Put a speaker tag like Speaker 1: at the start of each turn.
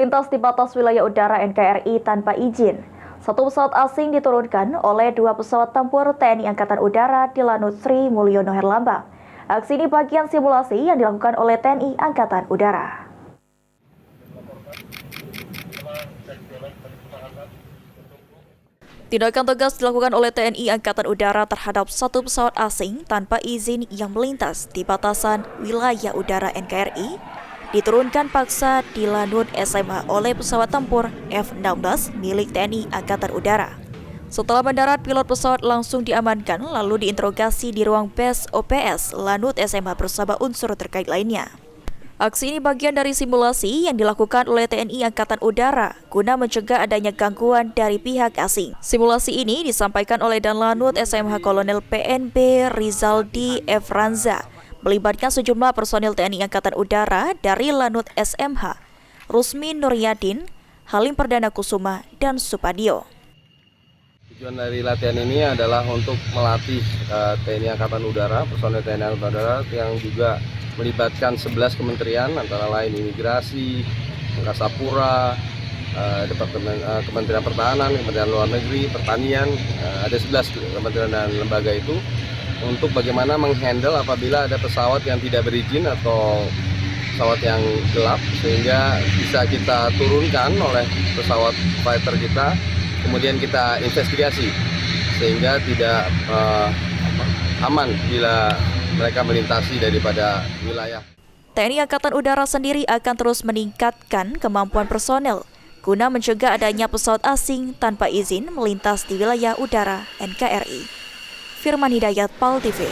Speaker 1: melintas di batas wilayah udara NKRI tanpa izin. Satu pesawat asing diturunkan oleh dua pesawat tempur TNI Angkatan Udara di Lanut Sri Mulyono Herlambang. Aksi ini bagian simulasi yang dilakukan oleh TNI Angkatan Udara. Tindakan tegas dilakukan oleh TNI Angkatan Udara terhadap satu pesawat asing tanpa izin yang melintas di batasan wilayah udara NKRI, diturunkan paksa di Lanut SMA oleh pesawat tempur F-16 milik TNI Angkatan Udara. Setelah mendarat, pilot pesawat langsung diamankan lalu diinterogasi di ruang base OPS Lanut SMA bersama unsur terkait lainnya. Aksi ini bagian dari simulasi yang dilakukan oleh TNI Angkatan Udara guna mencegah adanya gangguan dari pihak asing. Simulasi ini disampaikan oleh Danlanut SMH Kolonel PNB Rizaldi F. Ranza, melibatkan sejumlah personil TNI Angkatan Udara dari Lanut SMH, Rusmi Nuryadin, Halim Perdana Kusuma, dan Supadio.
Speaker 2: Tujuan dari latihan ini adalah untuk melatih TNI Angkatan Udara, personil TNI Angkatan Udara yang juga melibatkan 11 kementerian antara lain Imigrasi, Angkasa Pura, Kementerian Pertahanan, Kementerian Luar Negeri, Pertanian, ada 11 kementerian dan lembaga itu untuk bagaimana menghandle apabila ada pesawat yang tidak berizin atau pesawat yang gelap sehingga bisa kita turunkan oleh pesawat fighter kita, kemudian kita investigasi sehingga tidak aman bila mereka melintasi daripada wilayah.
Speaker 1: TNI Angkatan Udara sendiri akan terus meningkatkan kemampuan personel guna mencegah adanya pesawat asing tanpa izin melintas di wilayah udara NKRI. Firman Hidayat, PAL TV.